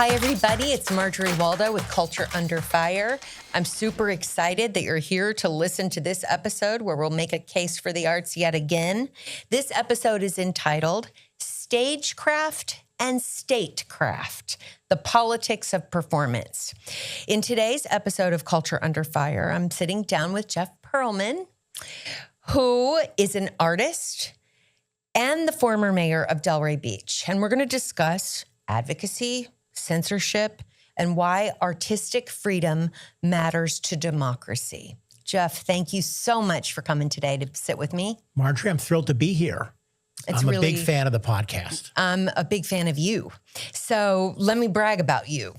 Hi, everybody. It's Marjorie Waldo with Culture Under Fire. I'm super excited that you're here to listen to this episode where we'll make a case for the arts yet again. This episode is entitled Stagecraft and Statecraft, the Politics of Performance. In today's episode of Culture Under Fire, I'm sitting down with Jeff Perlman, who is an artist and the former mayor of Delray Beach. And we're going to discuss advocacy, censorship, and why artistic freedom matters to democracy. Jeff, thank you so much for coming today to sit with me. Marjorie, I'm thrilled to be here. I'm a big fan of the podcast. I'm a big fan of you. So let me brag about you.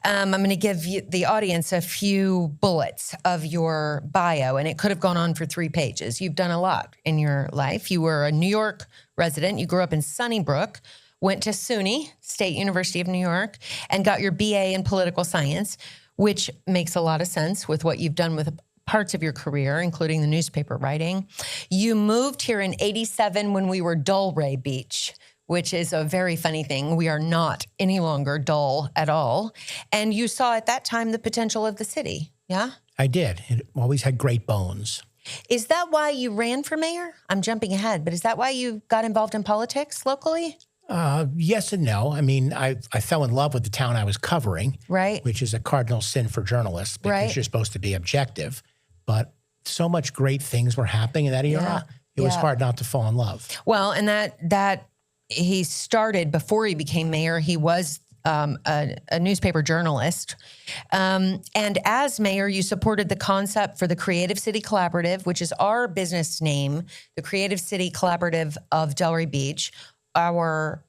I'm going to give you, the audience, a few bullets of your bio, and it could have gone on for 3 pages. You've done a lot in your life. You were a New York resident. You grew up in Sunnybrook, went to SUNY, State University of New York, and got your BA in political science, which makes a lot of sense with what you've done with parts of your career, including the newspaper writing. You moved here in '87 when we were Delray Beach, which is a very funny thing. We are not any longer dull at all. And you saw at that time the potential of the city, yeah? I did. It always had great bones. Is that why you ran for mayor? I'm jumping ahead, but is that why you got involved in politics locally? Yes and no. I mean, I fell in love with the town I was covering, right? Which is a cardinal sin for journalists because right. You're supposed to be objective. But so much great things were happening in that era. It was hard not to fall in love. Well, and that he started before he became mayor. He was a newspaper journalist. And as mayor, you supported the concept for the Creative City Collaborative, which is our business name, the Creative City Collaborative of Delray Beach. Our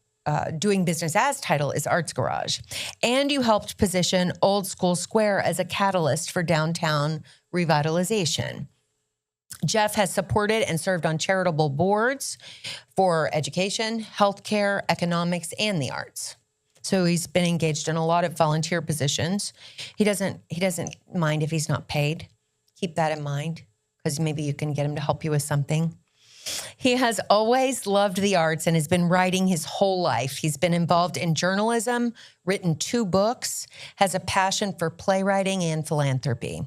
doing business as title is Arts Garage. And you helped position Old School Square as a catalyst for downtown revitalization. Jeff has supported and served on charitable boards for education, healthcare, economics, and the arts. So he's been engaged in a lot of volunteer positions. He doesn't mind if he's not paid. Keep that in mind, because maybe you can get him to help you with something. He has always loved the arts and has been writing his whole life. He's been involved in journalism, written 2 books, has a passion for playwriting and philanthropy.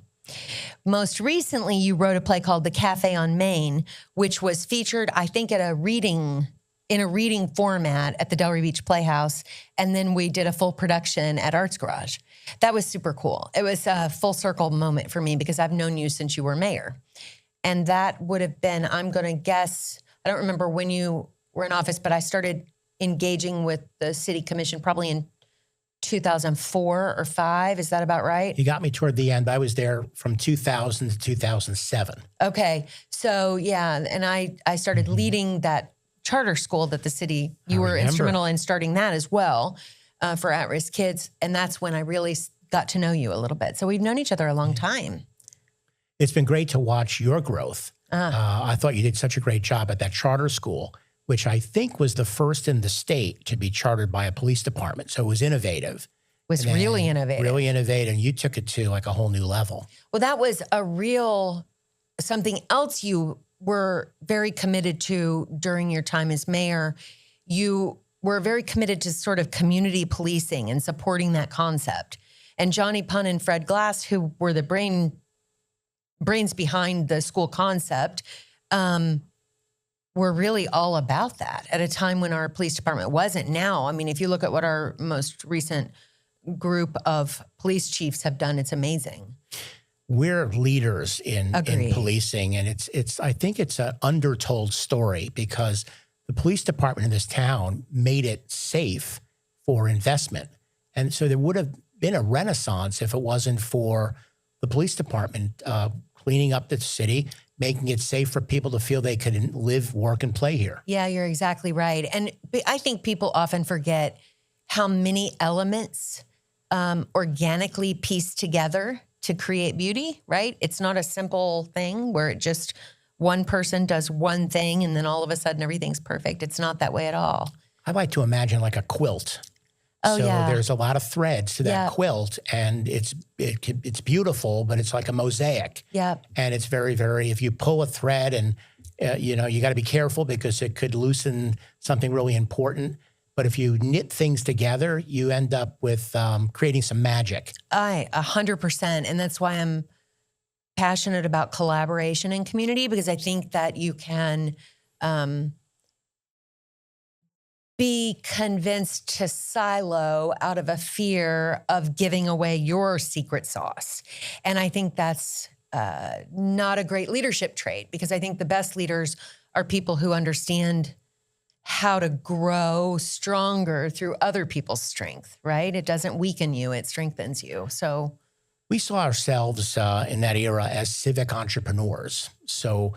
Most recently, you wrote a play called The Cafe on Main, which was featured, I think, in a reading format at the Delray Beach Playhouse, and then we did a full production at Arts Garage. That was super cool. It was a full circle moment for me because I've known you since you were mayor. And that would have been, I'm going to guess, I don't remember when you were in office, but I started engaging with the city commission probably in 2004 or 5. Is that about right? You got me toward the end. I was there from 2000 to 2007. Okay. So, yeah, and I started leading that charter school that the city, you were instrumental in starting that as well for at-risk kids. And that's when I really got to know you a little bit. So we've known each other a long time. It's been great to watch your growth. I thought you did such a great job at that charter school, which I think was the first in the state to be chartered by a police department. So it was innovative. Was really innovative. Really innovative. And you took it to like a whole new level. Well, that was something else you were very committed to during your time as mayor. You were very committed to sort of community policing and supporting that concept. And Johnny Punn and Fred Glass, who were the brains behind the school concept, were really all about that at a time when our police department wasn't. Now, I mean, if you look at what our most recent group of police chiefs have done, it's amazing. We're leaders in policing, and I think it's an undertold story because the police department in this town made it safe for investment. And so there would have been a renaissance if it wasn't for the police department cleaning up the city, making it safe for people to feel they could live, work, and play here. Yeah, you're exactly right. And I think people often forget how many elements organically piece together to create beauty, right? It's not a simple thing where it just one person does one thing and then all of a sudden everything's perfect. It's not that way at all. I like to imagine like a quilt. Oh, so yeah. There's a lot of threads to that quilt, and it's beautiful, but it's like a mosaic. Yeah. And it's very, very, if you pull a thread and, you got to be careful because it could loosen something really important. But if you knit things together, you end up with creating some magic. 100%. And that's why I'm passionate about collaboration and community, because I think that you can be convinced to silo out of a fear of giving away your secret sauce. And I think that's not a great leadership trait, because I think the best leaders are people who understand how to grow stronger through other people's strength, right? It doesn't weaken you, it strengthens you. So we saw ourselves in that era as civic entrepreneurs. So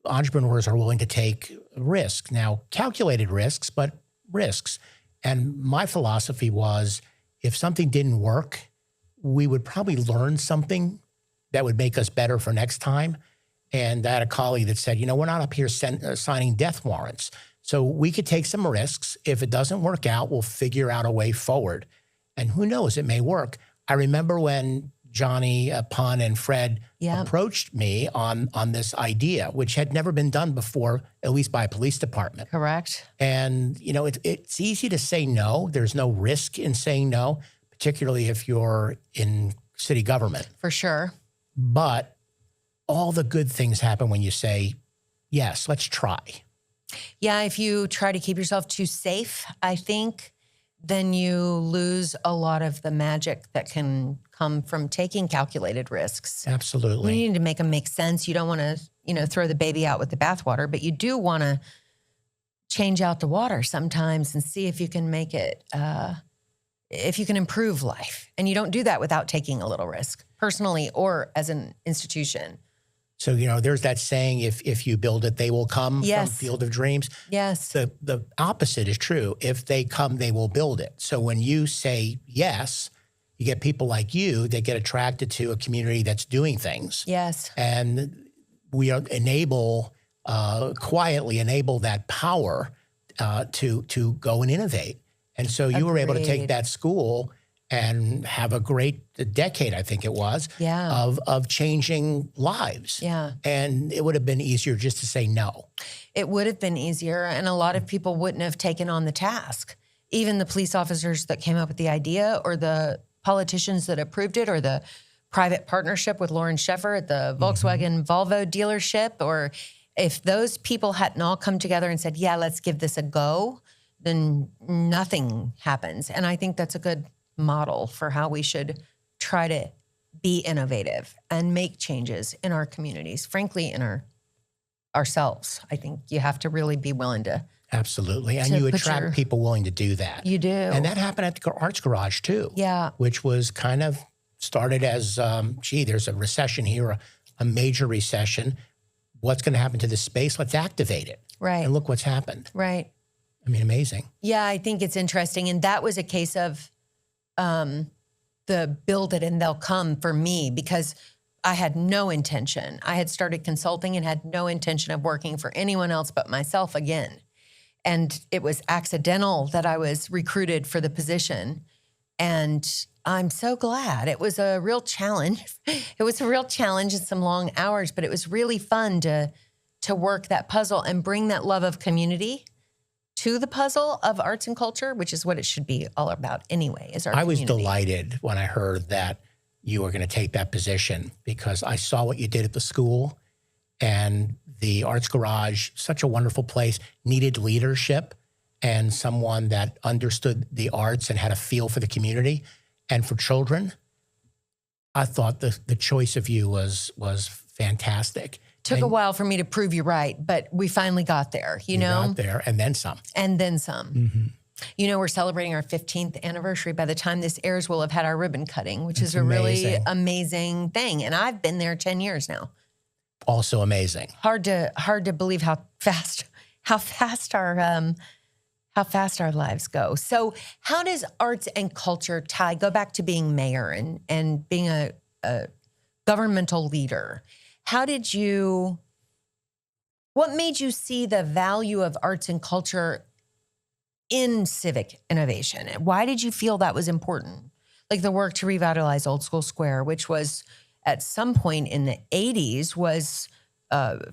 entrepreneurs are willing to take risks. Now, calculated risks, but risks. And my philosophy was, if something didn't work, we would probably learn something that would make us better for next time. And I had a colleague that said, we're not up here signing death warrants. So we could take some risks. If it doesn't work out, we'll figure out a way forward. And who knows, it may work. I remember when Johnny, Pun, and Fred approached me on this idea, which had never been done before, at least by a police department. Correct. And, it's easy to say no. There's no risk in saying no, particularly if you're in city government. For sure. But all the good things happen when you say, yes, let's try. Yeah, if you try to keep yourself too safe, I think, then you lose a lot of the magic that can come from taking calculated risks. Absolutely. You need to make them make sense. You don't want to, throw the baby out with the bathwater, but you do want to change out the water sometimes and see if you can make it, if you can improve life. And you don't do that without taking a little risk, personally or as an institution. So, there's that saying, if you build it, they will come from Field of Dreams. Yes. The opposite is true. If they come, they will build it. So when you say yes, you get people like you that get attracted to a community that's doing things. Yes. And we quietly enable that power to go and innovate. And so you were able to take that school and have a great decade, I think it was, of changing lives. Yeah. And it would have been easier just to say no. It would have been easier, and a lot of people wouldn't have taken on the task. Even the police officers that came up with the idea, or the politicians that approved it, or the private partnership with Lauren Sheffer at the Volkswagen Volvo dealership, or if those people hadn't all come together and said, yeah, let's give this a go, then nothing happens. And I think that's a good model for how we should try to be innovative and make changes in our communities, frankly, in ourselves. I think you have to really be willing to. Absolutely. And you attract people willing to do that. You do. And that happened at the Arts Garage too. Yeah. Which was kind of started as, there's a recession here, a major recession. What's going to happen to this space? Let's activate it. Right. And look what's happened. Right. I mean, amazing. Yeah, I think it's interesting. And that was a case of the build it and they'll come for me, because I had no intention. I had started consulting and had no intention of working for anyone else but myself again. And it was accidental that I was recruited for the position. And I'm so glad. It was a real challenge. It was a real challenge and some long hours, but it was really fun to work that puzzle and bring that love of community to the puzzle of arts and culture, which is what it should be all about anyway, is our community. I was delighted when I heard that you were going to take that position, because I saw what you did at the school, and the Arts Garage, such a wonderful place, needed leadership and someone that understood the arts and had a feel for the community and for children. I thought the choice of you was fantastic. Took a while for me to prove you right, but we finally got there, you know? Got there, and then some. And then some. Mm-hmm. We're celebrating our 15th anniversary. By the time this airs, we'll have had our ribbon cutting, which is a really amazing thing. And I've been there 10 years now. Also amazing. Hard to believe how fast our lives go. So how does arts and culture go back to being mayor and being a governmental leader? What made you see the value of arts and culture in civic innovation? Why did you feel that was important? Like the work to revitalize Old School Square, which was at some point in the 80s was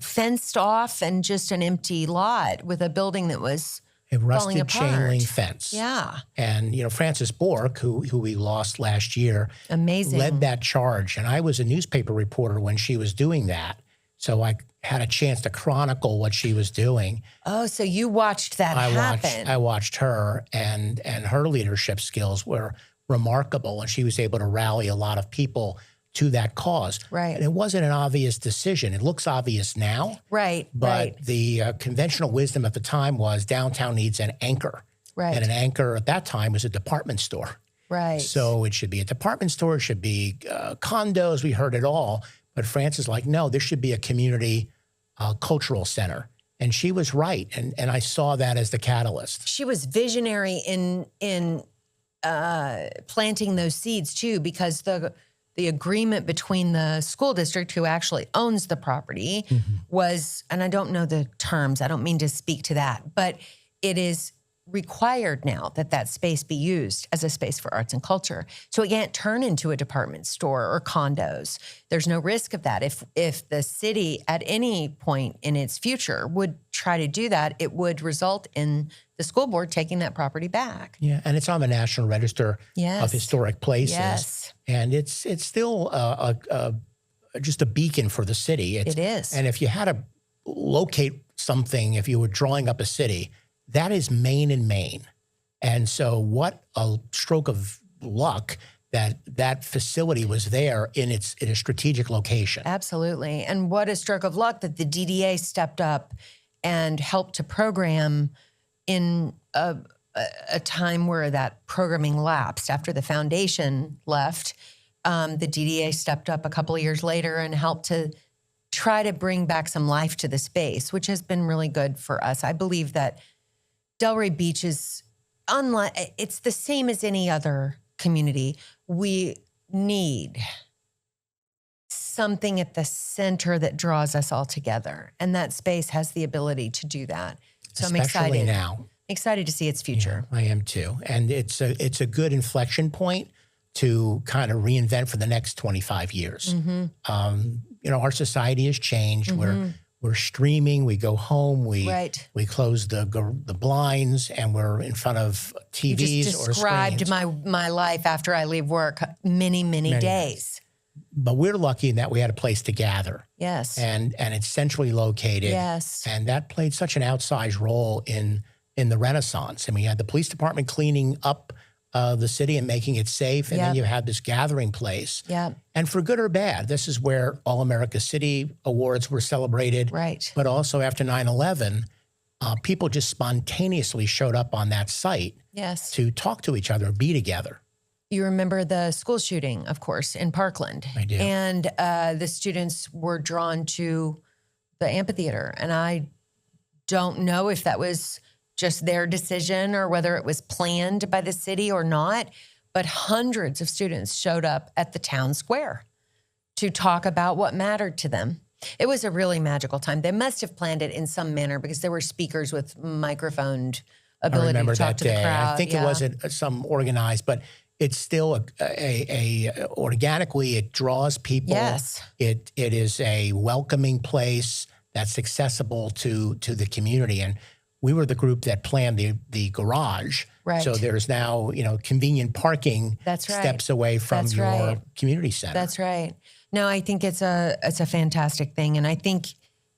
fenced off and just an empty lot with a building that was A falling rusted chain apart. link fence. Yeah. And, Francis Bork, who we lost last year, Amazing. led that charge. And I was a newspaper reporter when she was doing that. So I had a chance to chronicle what she was doing. Oh, so you watched that happen. I watched her, and her leadership skills were remarkable. And she was able to rally a lot of people to that cause. Right. And it wasn't an obvious decision. It looks obvious now. Right. But the conventional wisdom at the time was downtown needs an anchor. Right. And an anchor at that time was a department store. Right. So it should be a department store, it should be condos. We heard it all. But Frances like, no, there should be a community cultural center. And she was right. And I saw that as the catalyst. She was visionary in planting those seeds too, because the agreement between the school district, who actually owns the property, was, and I don't know the terms, I don't mean to speak to that, but it is required now that that space be used as a space for arts and culture. So it can't turn into a department store or condos. There's no risk of that. If the city at any point in its future would try to do that, it would result in the school board taking that property back. Yeah, and it's on the National Register of Historic Places. Yes. And it's still just a beacon for the city. It is. And if you had to locate something, if you were drawing up a city, that is Main and Main. And so what a stroke of luck that that facility was there in a strategic location. Absolutely. And what a stroke of luck that the DDA stepped up and helped to program in a time where that programming lapsed. After the foundation left, the DDA stepped up a couple of years later and helped to try to bring back some life to the space, which has been really good for us. I believe that Delray Beach is it's the same as any other community. We need something at the center that draws us all together. And that space has the ability to do that. So Especially I'm excited. now. Excited to see its future. Yeah, I am too. And it's a good inflection point to kind of reinvent for the next 25 years. Our society has changed. We're streaming. We go home. We close the blinds, and we're in front of TVs you just or screens. described my life after I leave work many days. But we're lucky in that we had a place to gather. Yes. And it's centrally located. Yes. And that played such an outsized role in the Renaissance. And we had the police department cleaning up the city and making it safe. And then you had this gathering place. Yeah. And for good or bad, this is where All America City Awards were celebrated. Right. But also after 9/11, people just spontaneously showed up on that site to talk to each other, be together. You remember the school shooting, of course, in Parkland. I do. And the students were drawn to the amphitheater. And I don't know if that was just their decision or whether it was planned by the city or not, but hundreds of students showed up at the town square to talk about what mattered to them. It was a really magical time. They must have planned it in some manner because there were speakers with microphoned ability to talk to the crowd. I think it wasn't some organized, but it's still organically, it draws people. Yes. It is a welcoming place that's accessible to the community. And we were the group that planned the garage. Right. So there's now, convenient parking steps away from your community center. That's right. No, I think it's a fantastic thing. And I think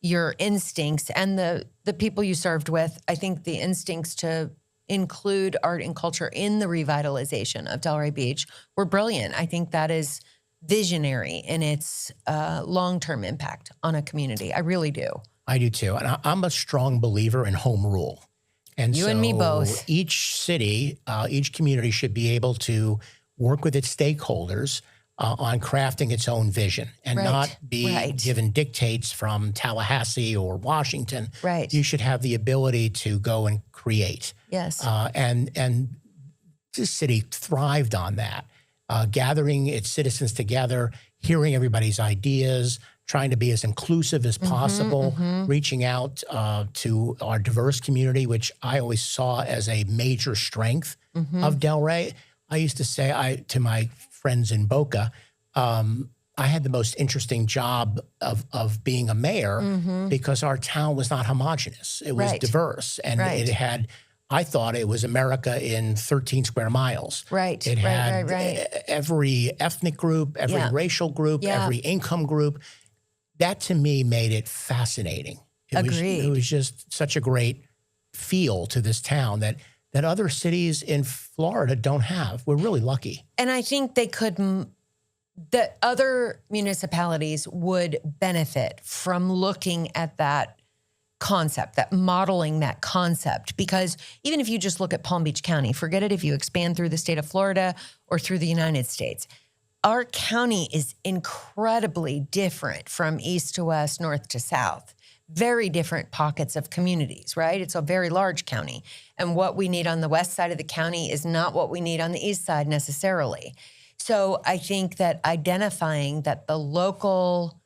your instincts and the people you served with, I think the instincts to include art and culture in the revitalization of Delray Beach were brilliant. I think that is visionary in its long-term impact on a community. I really do. I do too. And I'm a strong believer in home rule. And you and me both. Each city, each community should be able to work with its stakeholders on crafting its own vision and not be given dictates from Tallahassee or Washington. Right. You should have the ability to go and create. Yes. And this city thrived on that, gathering its citizens together, hearing everybody's ideas, trying to be as inclusive as possible, reaching out to our diverse community, which I always saw as a major strength of Delray. I used to say to my friends in Boca, I had the most interesting job of being a mayor because our town was not homogenous. It was diverse, and it had I thought it was America in 13 square miles. Right. It had Right. every ethnic group, every racial group, every income group. That to me made it fascinating. It was just such a great feel to this town that other cities in Florida don't have. We're really lucky. And I think that other municipalities would benefit from looking at that concept, that modeling that concept. Because even if you just look at Palm Beach County, forget it if you expand through the state of Florida or through the United States. Our county is incredibly different from east to west, north to south. Very different pockets of communities, right? It's a very large county. And what we need on the west side of the county is not what we need on the east side necessarily. So I think that identifying that the local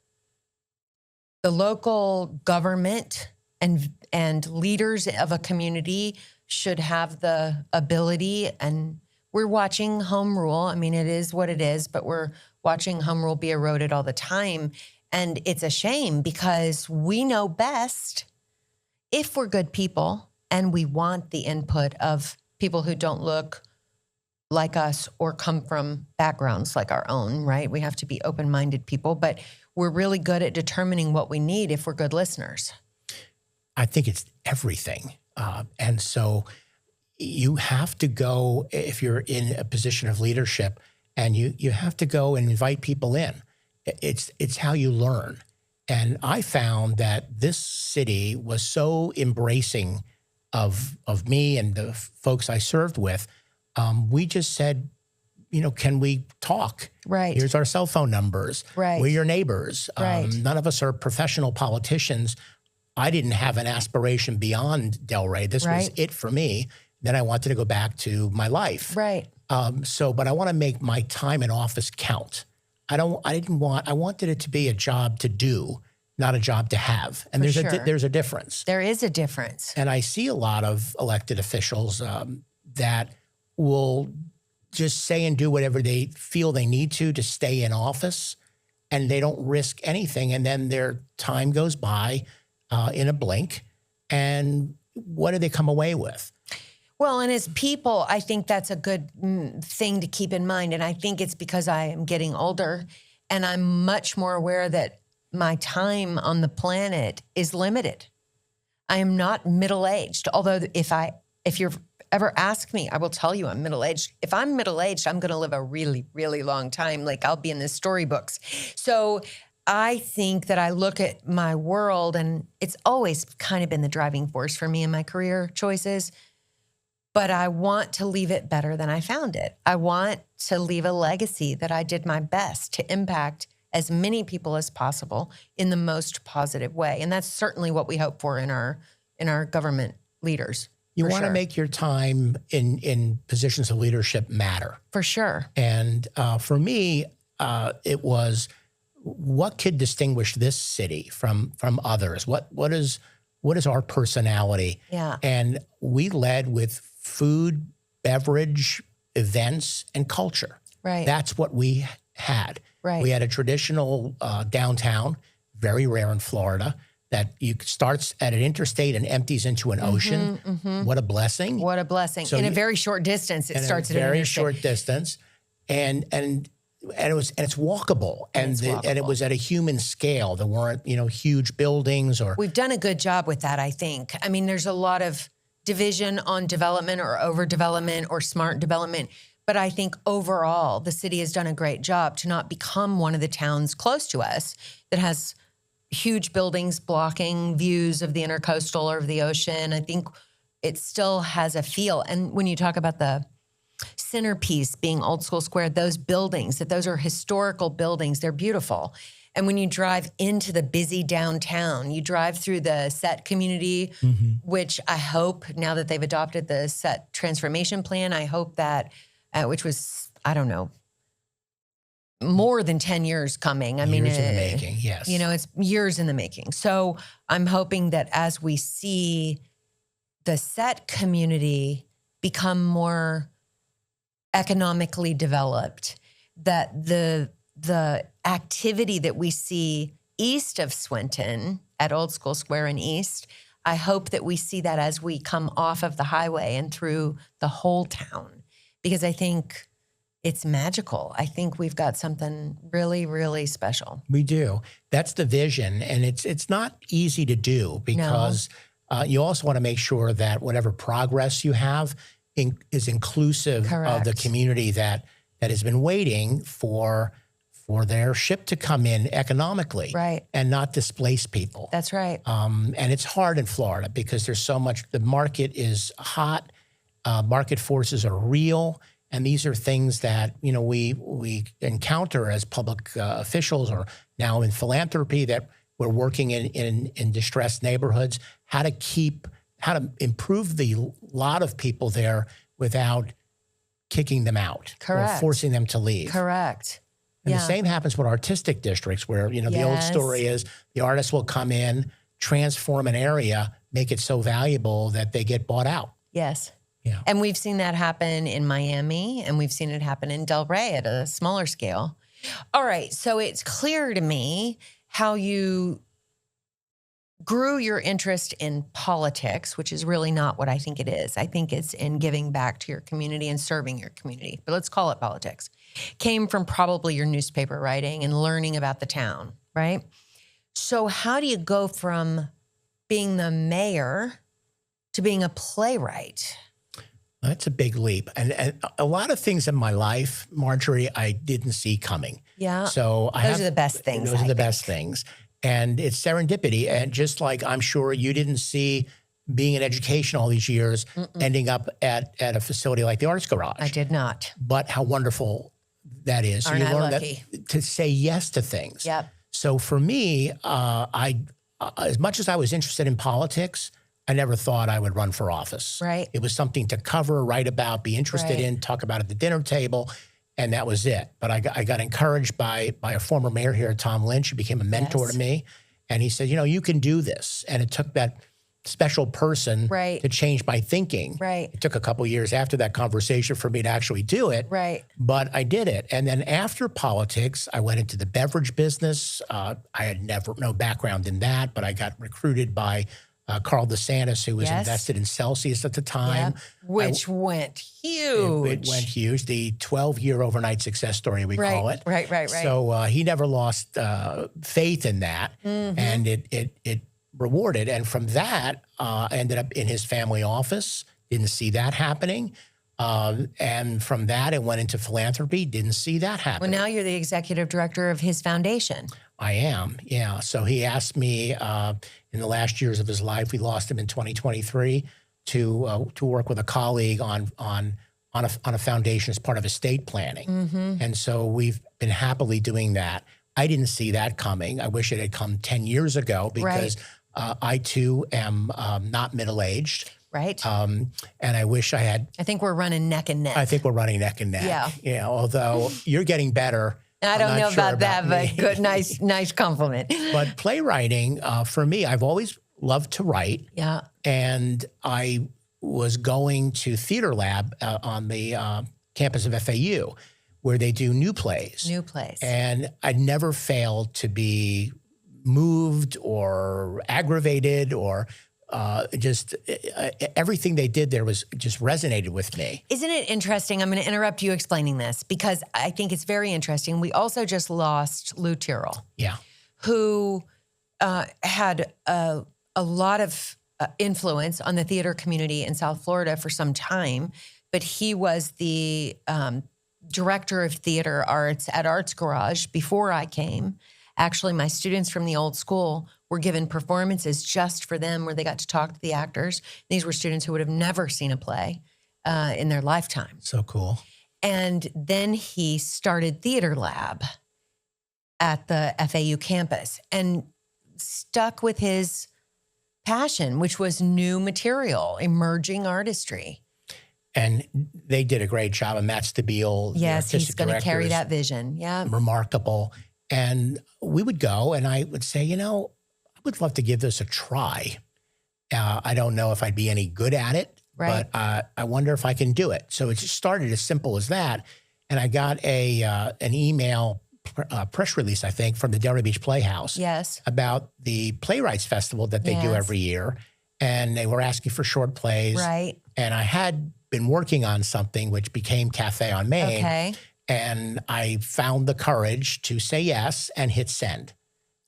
government and leaders of a community should have the ability, and we're watching home rule. I mean, it is what it is, but we're watching home rule be eroded all the time. And it's a shame because we know best if we're good people and we want the input of people who don't look like us or come from backgrounds like our own, right? We have to be open-minded people, but we're really good at determining what we need if we're good listeners. I think it's everything. And so you have to go, if you're in a position of leadership, and you have to go and invite people in. It's how you learn. And I found that this city was so embracing of me and the folks I served with. We just said, can we talk? Right. Here's our cell phone numbers. Right. We're your neighbors. Right. None of us are professional politicians. I didn't have an aspiration beyond Delray. This was it for me. Then I wanted to go back to my life. Right. But I want to make my time in office count. I wanted it to be a job to do, not a job to have. And there's a difference. There is a difference. And I see a lot of elected officials that will just say and do whatever they feel they need to stay in office, and they don't risk anything. And then their time goes by in a blink. And what do they come away with? Well, and as people, I think that's a good thing to keep in mind. And I think it's because I am getting older and I'm much more aware that my time on the planet is limited. I am not middle-aged. Although if you're ever ask me, I will tell you I'm middle-aged. If I'm middle-aged, I'm going to live a really, really long time. Like I'll be in the storybooks. So I think that I look at my world, and it's always kind of been the driving force for me in my career choices. But I want to leave it better than I found it. I want to leave a legacy that I did my best to impact as many people as possible in the most positive way. And that's certainly what we hope for in our government leaders. You want to make your time in positions of leadership matter. For sure. And for me, it was, what could distinguish this city from others? What is our personality? Yeah. And we led with food, beverage, events, and culture. Right. That's what we had. Right. We had a traditional downtown, very rare in Florida, that starts at an interstate and empties into an ocean. Mm-hmm. What a blessing. What a blessing. So in a very short distance, it starts at an interstate. Very short distance. And it's walkable, and it was at a human scale. There weren't huge buildings or. We've done a good job with that, I think. I mean, there's a lot of division on development or overdevelopment or smart development, but I think overall the city has done a great job to not become one of the towns close to us that has huge buildings blocking views of the intercoastal or of the ocean. I think it still has a feel. And when you talk about the centerpiece being Old School Square, those buildings, those are historical buildings. They're beautiful. And when you drive into the busy downtown, you drive through the set community, which I hope now that they've adopted the set transformation plan, I hope that, which was, I don't know, more than 10 years coming. I mean, years in the making, yes. It's years in the making. So I'm hoping that as we see the set community become more economically developed, that the activity that we see east of Swinton at Old School Square and East, I hope that we see that as we come off of the highway and through the whole town, because I think it's magical. I think we've got something really, really special. We do. That's the vision. And it's not easy to do because you also want to make sure that whatever progress you have is inclusive of the community that has been waiting for their ship to come in economically and not displace people. That's right. And it's hard in Florida because there's so much, the market is hot, market forces are real, and these are things that, you know, we encounter as public officials or now in philanthropy, that we're working in distressed neighborhoods, how to improve the lot of people there without kicking them out or forcing them to leave. Correct. And the same happens with artistic districts where, you know, the old story is the artist will come in, transform an area, make it so valuable that they get bought out. Yes. Yeah. And we've seen that happen in Miami, and we've seen it happen in Del Rey at a smaller scale. All right. So it's clear to me how you grew your interest in politics, which is really not what I think it is. I think it's in giving back to your community and serving your community. But let's call it politics. Came from probably your newspaper writing and learning about the town, right? So how do you go from being the mayor to being a playwright? That's a big leap. And a lot of things in my life, Marjorie, I didn't see coming. Yeah. So those are the best things. Those are the best things. And it's serendipity. And just like I'm sure you didn't see being in education all these years, ending up at a facility like the Arts Garage. I did not. But how wonderful that is. Aren't I lucky? That to say yes to things. Yep. So for me, as much as I was interested in politics, I never thought I would run for office. Right. It was something to cover, write about, be interested in, talk about at the dinner table, and that was it. But I got encouraged by a former mayor here, Tom Lynch, who became a mentor to me. And he said, you know, you can do this. And it took that special person to change my thinking. Right. It took a couple of years after that conversation for me to actually do it. Right. But I did it. And then after politics, I went into the beverage business. I had no background in that, but I got recruited by Carl DeSantis, who was invested in Celsius at the time. Which went huge. It went huge. The 12-year overnight success story, we call it. Right. So he never lost faith in that, and it rewarded. And from that, I ended up in his family office. Didn't see that happening. And from that, it went into philanthropy. Didn't see that happening. Well, now you're the executive director of his foundation. I am, yeah. So he asked me in the last years of his life, we lost him in 2023, to work with a colleague on a foundation as part of estate planning. And so we've been happily doing that. I didn't see that coming. I wish it had come 10 years ago because I too am not middle-aged. Right. And I wish I had. I think we're running neck and neck. I think we're running neck and neck. Yeah. Although you're getting better. I don't know about that, but good, nice compliment. But playwriting, for me, I've always loved to write. Yeah. And I was going to Theater Lab on the campus of FAU, where they do new plays. New plays. And I never failed to be moved or aggravated or just everything they did there was just resonated with me. Isn't it interesting? I'm going to interrupt you explaining this because I think it's very interesting. We also just lost Lou Tyrrell. Yeah. Who had a lot of influence on the theater community in South Florida for some time, but he was the director of theater arts at Arts Garage before I came. Actually, my students from the old school were given performances just for them where they got to talk to the actors. These were students who would have never seen a play in their lifetime. So cool. And then he started Theater Lab at the FAU campus and stuck with his passion, which was new material, emerging artistry. And they did a great job. And Matt Stabile, yes, he's going to carry that vision. Yeah. Remarkable. And we would go and I would say, you know, I would love to give this a try. I don't know if I'd be any good at it, but I wonder if I can do it. So it just started as simple as that. And I got an email press release, I think, from the Delray Beach Playhouse about the Playwrights Festival that they do every year. and they were asking for short plays. Right. And I had been working on something which became Cafe on Main. Okay. And I found the courage to say yes and hit send.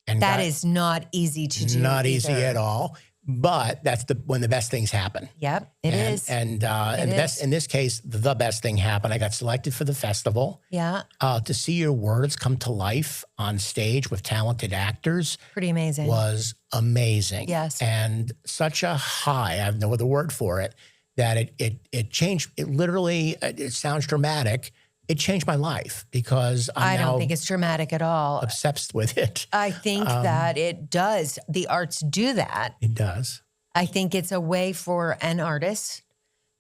And that is not easy to do. Not either. easy at all. But that's when the best things happen. Yep, it is. And the best, in this case, the best thing happened. I got selected for the festival. Yeah. To see your words come to life on stage with talented actors. Pretty amazing. Was amazing. Yes. And such a high, I have no other word for it, that it changed. It literally, it sounds dramatic. It changed my life because I don't think it's dramatic at all. Obsessed with it. I think that it does. The arts do that. It does. I think it's a way for an artist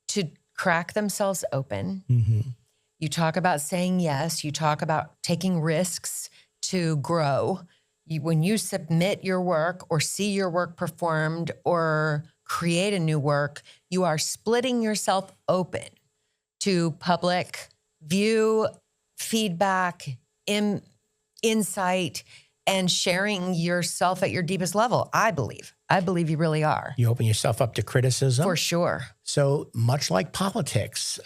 to crack themselves open. Mm-hmm. You talk about saying yes. You talk about taking risks to grow. When you submit your work or see your work performed or create a new work, you are splitting yourself open to public view, feedback, insight, and sharing yourself at your deepest level. I believe you really are. You open yourself up to criticism. For sure. So much like politics,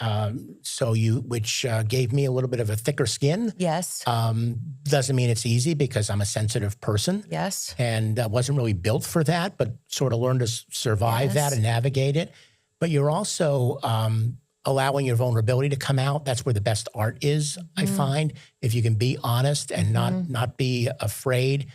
which gave me a little bit of a thicker skin. Yes. Doesn't mean it's easy because I'm a sensitive person. Yes. And wasn't really built for that, but sort of learned to survive that and navigate it. But you're also allowing your vulnerability to come out. That's where the best art is, I find. If you can be honest and not be afraid,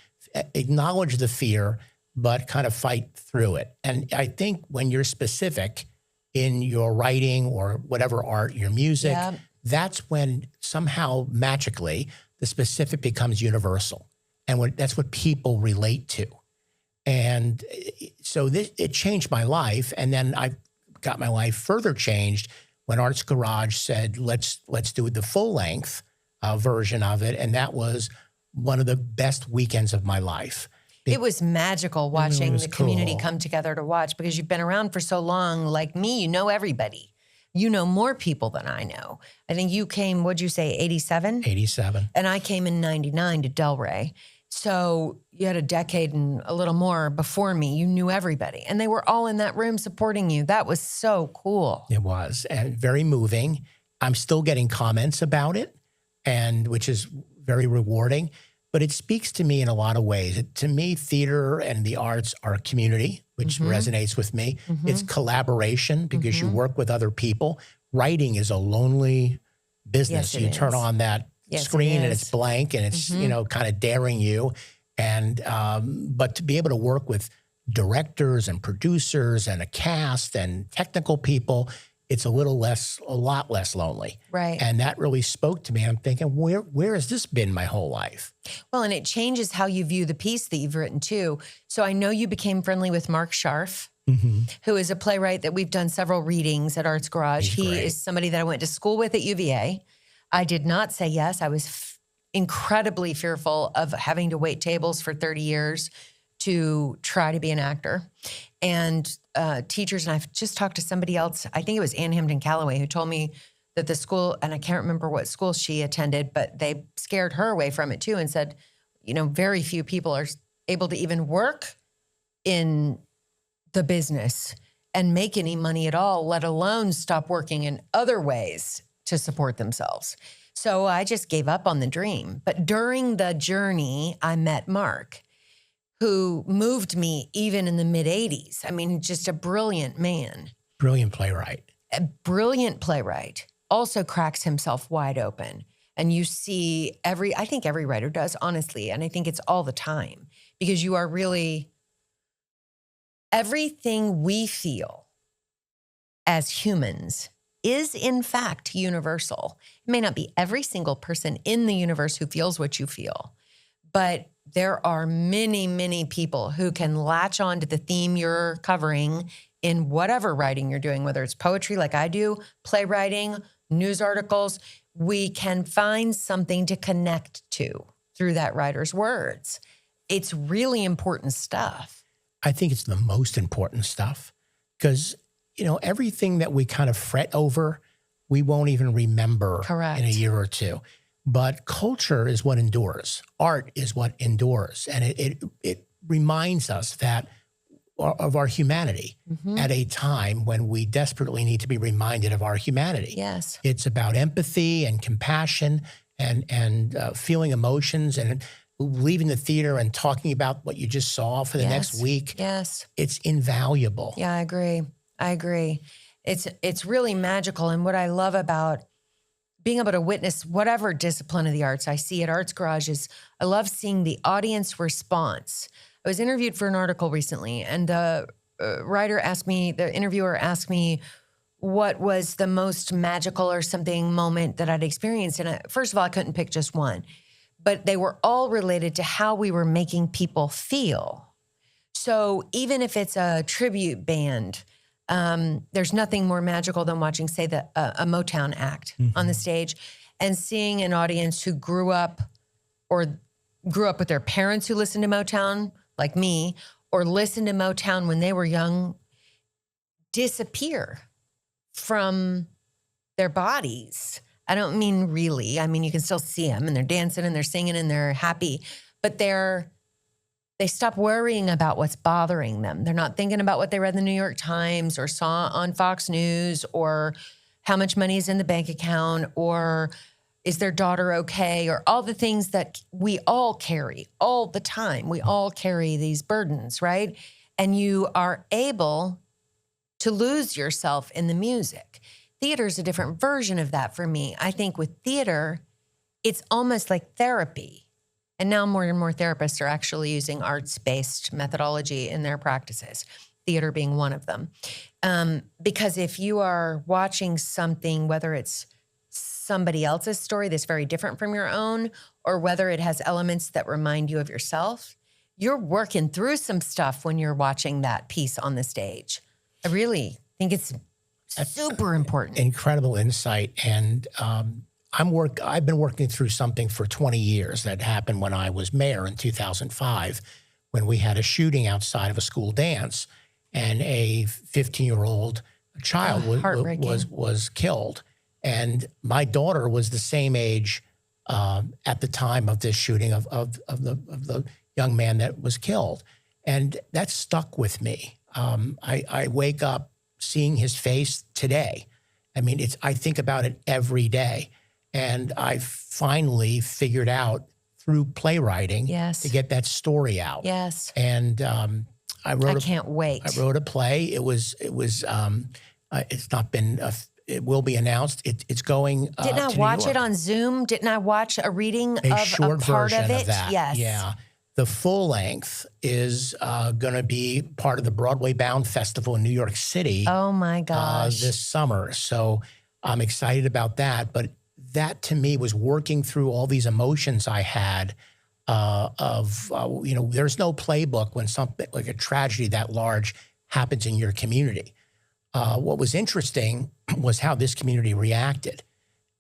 acknowledge the fear, but kind of fight through it. And I think when you're specific in your writing or whatever art, your music, that's when somehow magically the specific becomes universal. And that's what people relate to. And so it changed my life. And then I got my life further changed when Arts Garage said, let's do the full length version of it. And that was one of the best weekends of my life. It was magical watching the community come together to watch because you've been around for so long. Like me, you know everybody. You know more people than I know. I think you came, what'd you say, 87? 87. And I came in 99 to Delray. So you had a decade and a little more before me. You knew everybody. And they were all in that room supporting you. That was so cool. It was, and very moving. I'm still getting comments about it, and which is very rewarding. But it speaks to me in a lot of ways. To me, theater and the arts are a community, which resonates with me. It's collaboration because you work with other people. Writing is a lonely business. Yes, you turn on that screen and it's blank and it's, kind of daring you. And, but to be able to work with directors and producers and a cast and technical people, it's a lot less lonely. Right. And that really spoke to me. I'm thinking, where has this been my whole life? Well, and it changes how you view the piece that you've written too. So I know you became friendly with Mark Scharf, who is a playwright that we've done several readings at Arts Garage. He is somebody that I went to school with at UVA. I did not say yes. I was incredibly fearful of having to wait tables for 30 years to try to be an actor. And teachers, and I've just talked to somebody else, I think it was Ann Hampton Calloway, who told me that the school, and I can't remember what school she attended, but they scared her away from it too and said, very few people are able to even work in the business and make any money at all, let alone stop working in other ways to support themselves. So I just gave up on the dream. But during the journey, I met Mark, who moved me even in the mid-'80s. I mean, just a brilliant man. Brilliant playwright. A brilliant playwright. Also cracks himself wide open. And you see I think every writer does, honestly. And I think it's all the time. Because you are really, everything we feel as humans is in fact universal. It may not be every single person in the universe who feels what you feel, but there are many, many people who can latch on to the theme you're covering in whatever writing you're doing, whether it's poetry like I do, playwriting, news articles. We can find something to connect to through that writer's words. It's really important stuff. I think it's the most important stuff because, everything that we kind of fret over, we won't even remember in a year or two. But culture is what endures. Art is what endures. And it reminds us that of our humanity at a time when we desperately need to be reminded of our humanity. Yes. It's about empathy and compassion and feeling emotions and leaving the theater and talking about what you just saw for the next week. Yes. It's invaluable. Yeah, I agree. It's really magical. And what I love about being able to witness whatever discipline of the arts I see at Arts Garage is I love seeing the audience response. I was interviewed for an article recently, and the interviewer asked me what was the most magical or something moment that I'd experienced. And first of all, I couldn't pick just one, but they were all related to how we were making people feel. So even if it's a tribute band, there's nothing more magical than watching, say, a Motown act on the stage and seeing an audience who grew up with their parents who listened to Motown, like me, or listened to Motown when they were young, disappear from their bodies. I don't mean really. I mean, you can still see them and they're dancing and they're singing and they're happy, but they stop worrying about what's bothering them. They're not thinking about what they read in the New York Times or saw on Fox News or how much money is in the bank account or is their daughter okay, or all the things that we all carry all the time. We all carry these burdens, right? And you are able to lose yourself in the music. Theater is a different version of that for me. I think with theater, it's almost like therapy. And now more and more therapists are actually using arts-based methodology in their practices, theater being one of them. Because if you are watching something, whether it's somebody else's story that's very different from your own, or whether it has elements that remind you of yourself, you're working through some stuff when you're watching that piece on the stage. I really think it's super important. Incredible insight. And I've been working through something for 20 years that happened when I was mayor in 2005, when we had a shooting outside of a school dance and a 15-year-old child was killed. And my daughter was the same age at the time of this shooting of the young man that was killed. And that stuck with me. I wake up seeing his face today. I mean, I think about it every day. And I finally figured out through playwriting to get that story out. Yes. And I can't wait. I wrote a play. It's not been, it will be announced. It's going Didn't I watch it on Zoom? Didn't I watch a reading of a part of it? That. Yes. Yeah. The full length is going to be part of the Broadway Bound Festival in New York City. Oh my gosh. This summer. So I'm excited about that. But that to me was working through all these emotions I had there's no playbook when something like a tragedy that large happens in your community. What was interesting was how this community reacted.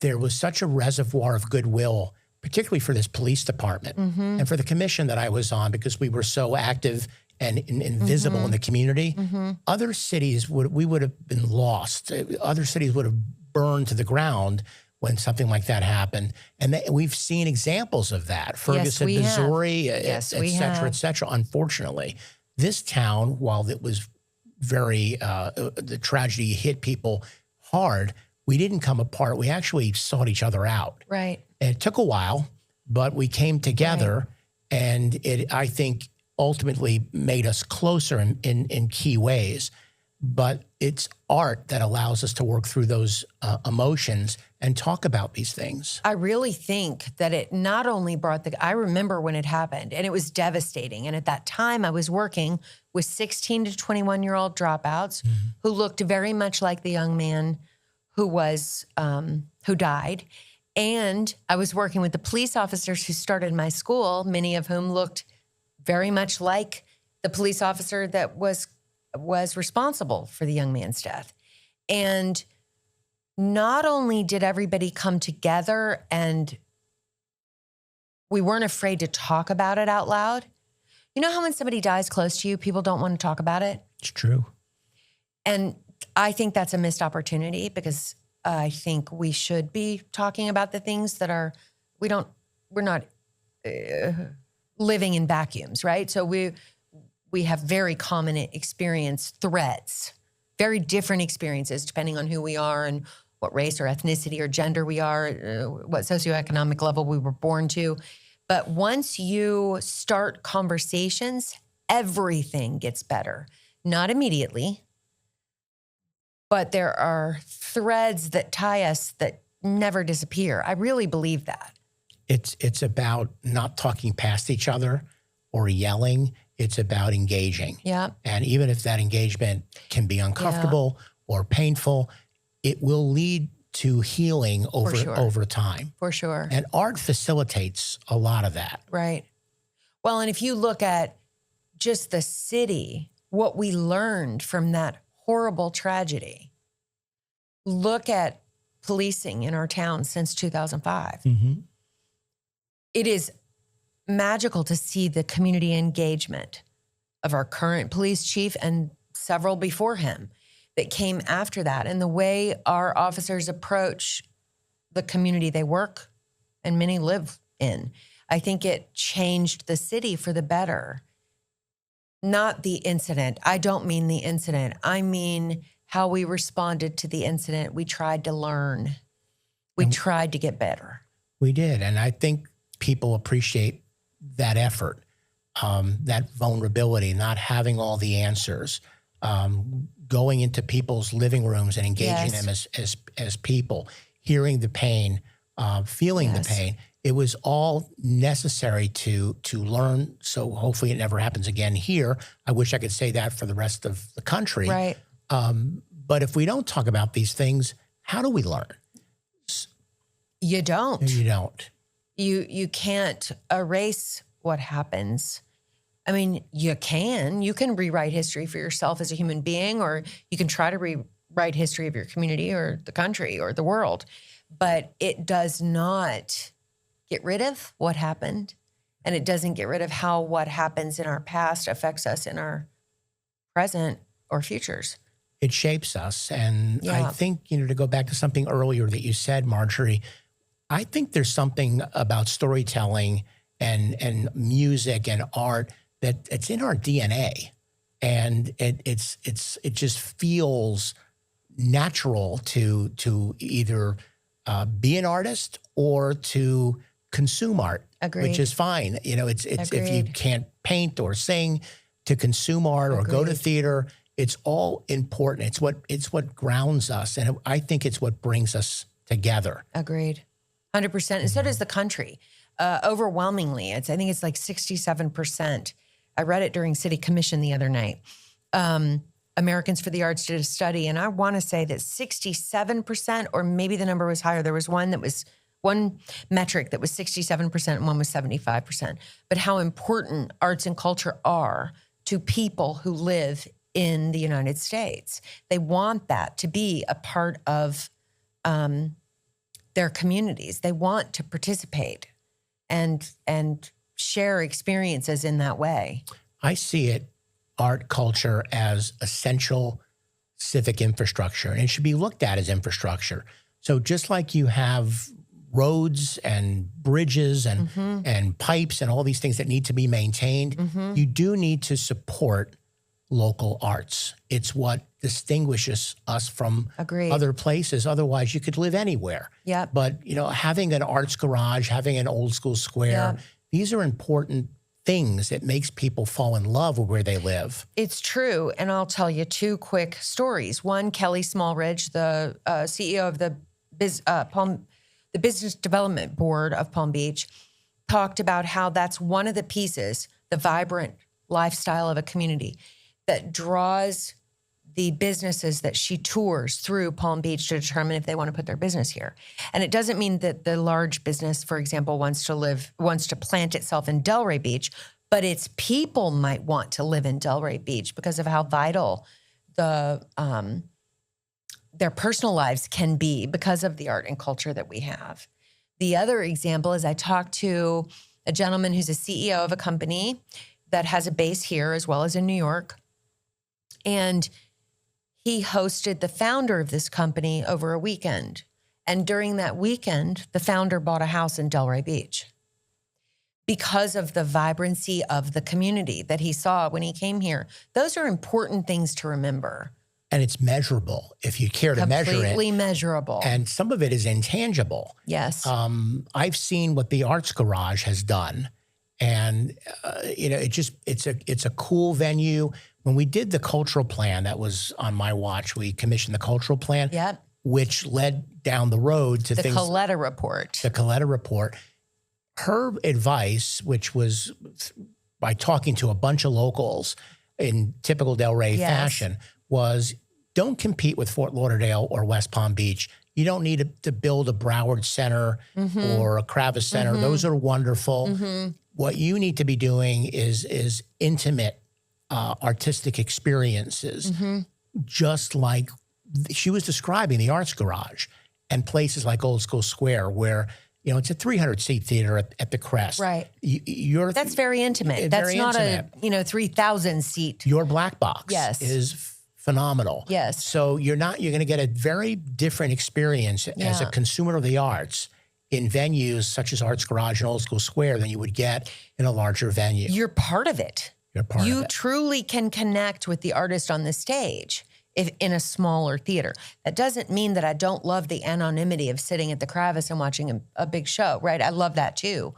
There was such a reservoir of goodwill, particularly for this police department and for the commission that I was on, because we were so active and visible in the community. Other cities we would have been lost. Other cities would have burned to the ground when something like that happened. And we've seen examples of that. Ferguson, Missouri, et cetera. Unfortunately, this town, while it was very, the tragedy hit people hard, we didn't come apart. We actually sought each other out. Right. And it took a while, but we came together, and it, I think, ultimately made us closer in key ways. But it's art that allows us to work through those emotions and talk about these things. I really think that it not only brought I remember when it happened, and it was devastating. And at that time, I was working with 16 to 21-year-old dropouts who looked very much like the young man who died. And I was working with the police officers who started my school, many of whom looked very much like the police officer that was responsible for the young man's death. And not only did everybody come together and we weren't afraid to talk about it out loud. You know how when somebody dies close to you, people don't want to talk about it? It's true. And I think that's a missed opportunity, because I think we should be talking about the things that we're not living in vacuums, right? So we have very common experience threats, very different experiences depending on who we are and what race or ethnicity or gender we are, what socioeconomic level we were born to. But once you start conversations, everything gets better. Not immediately, but there are threads that tie us that never disappear. I really believe that. It's about not talking past each other or yelling. It's about engaging. Yeah. And even if that engagement can be uncomfortable or painful, it will lead to healing over time. For sure. And art facilitates a lot of that. Right. Well, and if you look at just the city, what we learned from that horrible tragedy, look at policing in our town since 2005. Mm-hmm. It is magical to see the community engagement of our current police chief and several before him that came after that, and the way our officers approach the community they work and many live in. I think it changed the city for the better. Not the incident. I don't mean the incident. I mean how we responded to the incident. We tried to learn. We tried to get better. We did. And I think people appreciate that effort, that vulnerability, not having all the answers, going into people's living rooms and engaging them as people, hearing the pain, feeling the pain. It was all necessary to learn. So hopefully it never happens again here. I wish I could say that for the rest of the country. Right. But if we don't talk about these things, how do we learn? You don't. You don't. You can't erase what happens. I mean, you can rewrite history for yourself as a human being, or you can try to rewrite history of your community or the country or the world, but it does not get rid of what happened, and it doesn't get rid of how what happens in our past affects us in our present or futures. It shapes us. And I think, to go back to something earlier that you said, Marjorie, I think there's something about storytelling and music and art that it's in our DNA, and it just feels natural to either be an artist or to consume art. Agreed. Which is fine. It's if you can't paint or sing, to consume art or go to theater, it's all important. It's what grounds us, and I think it's what brings us together. Agreed. 100%. And so does the country. Overwhelmingly, I think it's like 67%. I read it during City Commission the other night. Americans for the Arts did a study, and I want to say that 67%, or maybe the number was higher. There was one metric that was 67% and one was 75%. But how important arts and culture are to people who live in the United States. They want that to be a part of their communities. They want to participate and share experiences in that way. I see it, art, culture, as essential civic infrastructure, and it should be looked at as infrastructure. So just like you have roads and bridges and pipes and all these things that need to be maintained, you do need to support local arts. It's what distinguishes us from other places. Otherwise, you could live anywhere. Yep. But, having an arts garage, having an old school square, these are important things that makes people fall in love with where they live. It's true. And I'll tell you two quick stories. One, Kelly Smallridge, the CEO of the Business Development Board of Palm Beach, talked about how that's one of the pieces, the vibrant lifestyle of a community, that draws the businesses that she tours through Palm Beach to determine if they want to put their business here. And it doesn't mean that the large business, for example, wants to plant itself in Delray Beach, but its people might want to live in Delray Beach because of how vital their personal lives can be because of the art and culture that we have. The other example is I talked to a gentleman who's a CEO of a company that has a base here as well as in New York. And he hosted the founder of this company over a weekend. And during that weekend, the founder bought a house in Delray Beach because of the vibrancy of the community that he saw when he came here. Those are important things to remember. And it's measurable if you care to measure it. Completely measurable. And some of it is intangible. Yes. I've seen what the Arts Garage has done. And, it's a cool venue. When we did the cultural plan, that was on my watch, we commissioned the cultural plan, Yep. which led down the road to The things. Coletta Report. The Coletta Report. Her advice, which was by talking to a bunch of locals in typical Del Rey Yes. fashion, was don't compete with Fort Lauderdale or West Palm Beach. You don't need to build a Broward Center or a Kravis Center. Those are wonderful. What you need to be doing is intimate artistic experiences, just like she was describing the Arts Garage and places like Old School Square where, it's a 300-seat theater at the Crest. Right. That's very intimate. That's not intimate. A 3,000 seat. Your black box is phenomenal. Yes. So you're going to get a very different experience as a consumer of the arts in venues such as Arts Garage and Old School Square than you would get in a larger venue. You're part of it. You truly can connect with the artist on the stage if in a smaller theater. That doesn't mean that I don't love the anonymity of sitting at the Kravis and watching a big show, right? I love that too.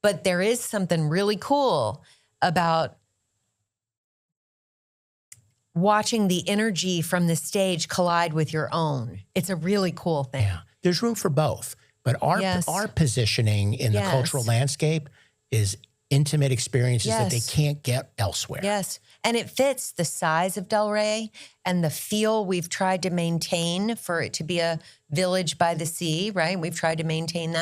But there is something really cool about watching the energy from the stage collide with your own. It's a really cool thing. Yeah. There's room for both. But our positioning in the cultural landscape is intimate experiences that they can't get elsewhere. Yes. And it fits the size of Del Rey and the feel we've tried to maintain for it to be a village by the sea, right? We've tried to maintain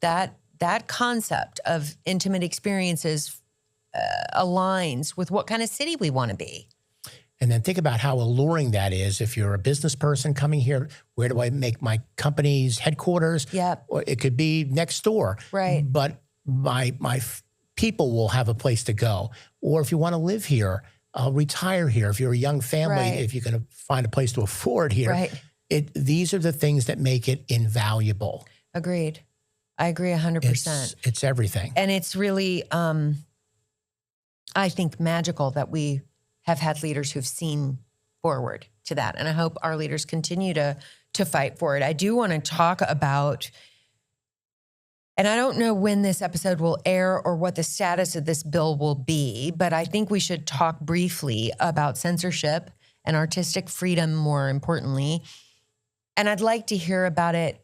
that concept of intimate experiences aligns with what kind of city we want to be. And then think about how alluring that is. If you're a business person coming here, where do I make my company's headquarters? Yep. Or it could be next door. Right. But my people will have a place to go. Or if you want to live here, retire here. If you're a young family, if you're going to find a place to afford here, these are the things that make it invaluable. Agreed. I agree 100%. It's everything. And it's really, I think, magical that we have had leaders who've seen forward to that. And I hope our leaders continue to fight for it. I do want to talk about, and I don't know when this episode will air or what the status of this bill will be, but I think we should talk briefly about censorship and artistic freedom, more importantly. And I'd like to hear about it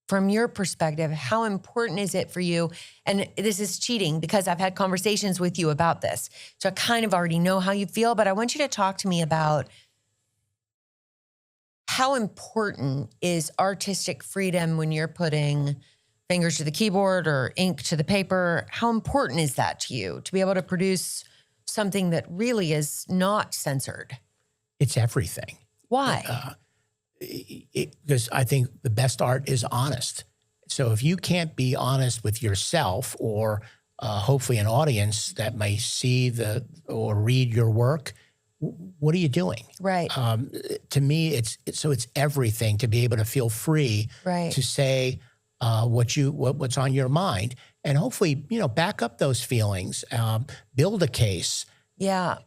from your perspective. How important is it for you? And this is cheating because I've had conversations with you about this. So I kind of already know how you feel, but I want you to talk to me about how important is artistic freedom when you're putting fingers to the keyboard or ink to the paper. How important is that to you to be able to produce something that really is not censored? It's everything. Why? Because I think the best art is honest. So if you can't be honest with yourself or hopefully an audience that may see or read your work, what are you doing? Right. To me, it's everything to be able to feel free to say what's on your mind, and hopefully back up those feelings, build a case. Yeah.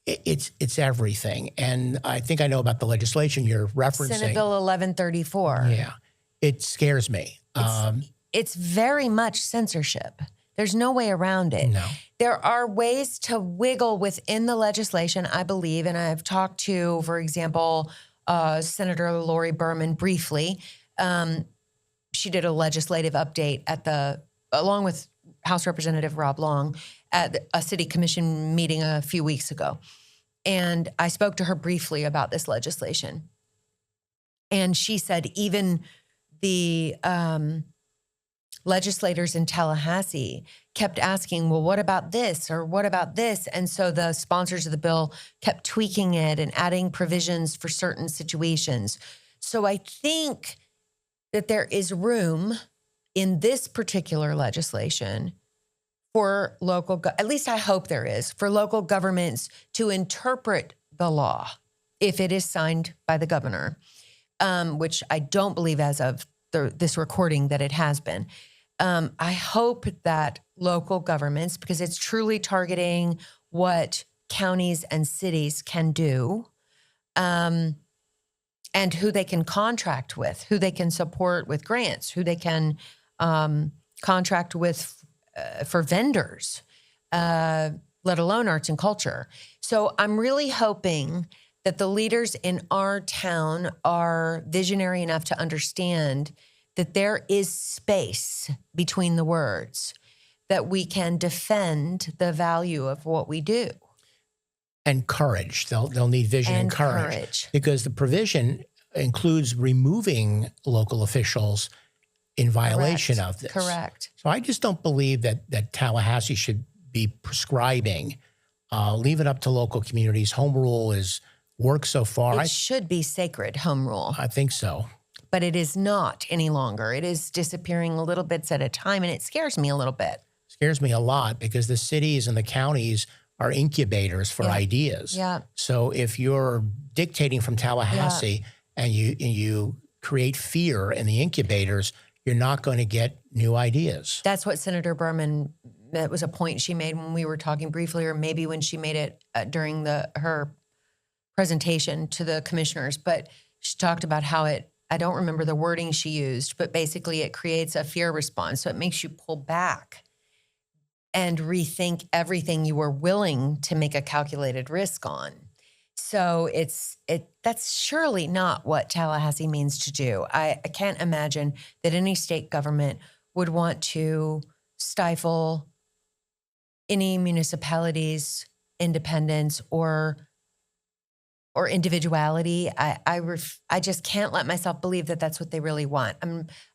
It's everything. And I think I know about the legislation you're referencing. Senate Bill 1134. Yeah. It scares me. It's very much censorship. There's no way around it. No. There are ways to wiggle within the legislation, I believe, and I've talked to, for example, Senator Lori Berman briefly. She did a legislative update along with House Representative Rob Long at a city commission meeting a few weeks ago. And I spoke to her briefly about this legislation. And she said even the legislators in Tallahassee kept asking, well, what about this or what about this? And so the sponsors of the bill kept tweaking it and adding provisions for certain situations. So I think that there is room in this particular legislation for at least I hope there is, for local governments to interpret the law if it is signed by the governor, which I don't believe as of this recording that it has been. I hope that local governments because it's truly targeting what counties and cities can do, and who they can contract with, who they can support with grants, who they can contract with for vendors, let alone arts and culture. So I'm really hoping that the leaders in our town are visionary enough to understand that there is space between the words, that we can defend the value of what we do. And courage. They'll need vision and courage. Because the provision includes removing local officials in violation of this. Correct. So I just don't believe that Tallahassee should be prescribing. Leave it up to local communities. Home rule works so far. It should be sacred, home rule. I think so. But it is not any longer. It is disappearing little bits at a time, and it scares me a little bit. Scares me a lot because the cities and the counties are incubators for ideas. Yeah. So if you're dictating from Tallahassee and you create fear in the incubators, you're not going to get new ideas. That's what Senator Perlman, that was a point she made when we were talking briefly, or maybe when she made it during her presentation to the commissioners. But she talked about how I don't remember the wording she used, but basically it creates a fear response. So it makes you pull back and rethink everything you were willing to make a calculated risk on. So that's surely not what Tallahassee means to do. I can't imagine that any state government would want to stifle any municipality's independence or individuality. I just can't let myself believe that that's what they really want.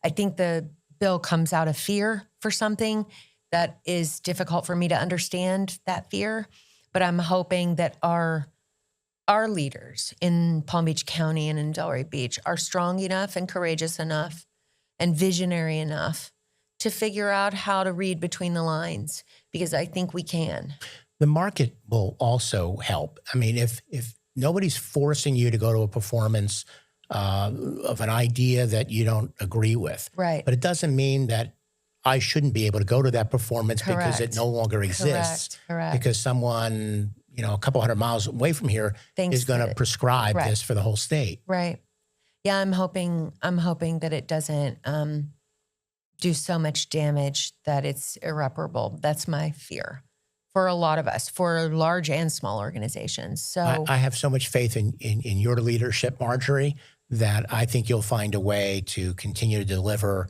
I think the bill comes out of fear for something that is difficult for me to understand, that fear. But I'm hoping that our leaders in Palm Beach County and in Delray Beach are strong enough and courageous enough and visionary enough to figure out how to read between the lines, because I think we can. The market will also help. I mean, if nobody's forcing you to go to a performance of an idea that you don't agree with. Right. But it doesn't mean that I shouldn't be able to go to that performance because it no longer exists. Correct. Because someone, a couple hundred miles away from here is going to prescribe this for the whole state. Right. Yeah, I'm hoping that it doesn't do so much damage that it's irreparable. That's my fear for a lot of us, for large and small organizations. So I have so much faith in your leadership, Marjorie, that I think you'll find a way to continue to deliver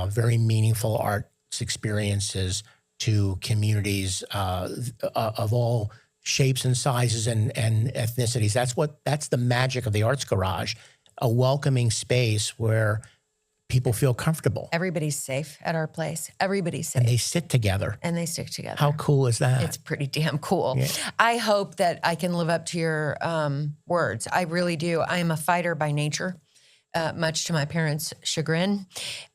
very meaningful arts experiences to communities of all shapes and sizes and ethnicities. That's the magic of the Arts Garage, a welcoming space where people feel comfortable. Everybody's safe at our place. Everybody's safe. And they sit together. And they stick together. How cool is that? It's pretty damn cool. Yeah. I hope that I can live up to your words. I really do. I am a fighter by nature, much to my parents' chagrin.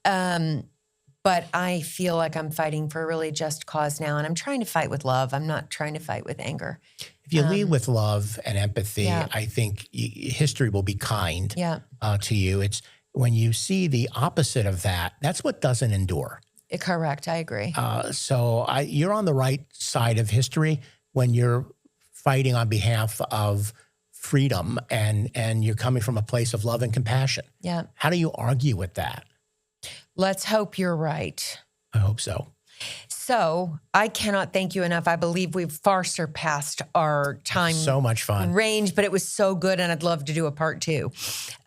But I feel like I'm fighting for a really just cause now. And I'm trying to fight with love. I'm not trying to fight with anger. If you lead with love and empathy, I think history will be kind to you. It's when you see the opposite of that, that's what doesn't endure. Correct. I agree. So you're on the right side of history when you're fighting on behalf of freedom and you're coming from a place of love and compassion. Yeah. How do you argue with that? Let's hope you're right. I hope so. So I cannot thank you enough. I believe we've far surpassed our time. So much fun. Range, but it was so good, and I'd love to do a part 2.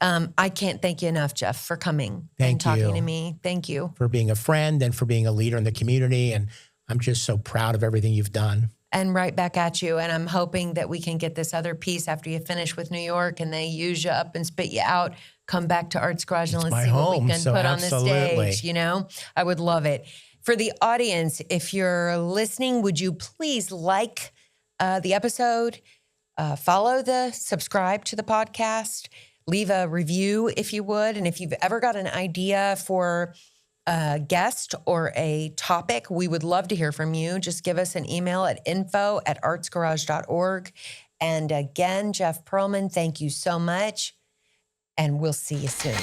I can't thank you enough, Jeff, for coming and talking to me. Thank you. For being a friend and for being a leader in the community. And I'm just so proud of everything you've done. And right back at you. And I'm hoping that we can get this other piece after you finish with New York and they use you up and spit you out. Come back to Arts Garage and let's see what we can put on the stage. I would love it. For the audience, if you're listening, would you please like the episode, subscribe to the podcast, leave a review if you would. And if you've ever got an idea for a guest or a topic, we would love to hear from you. Just give us an email at info@artsgarage.org. And again, Jeff Perlman, thank you so much. And we'll see you soon.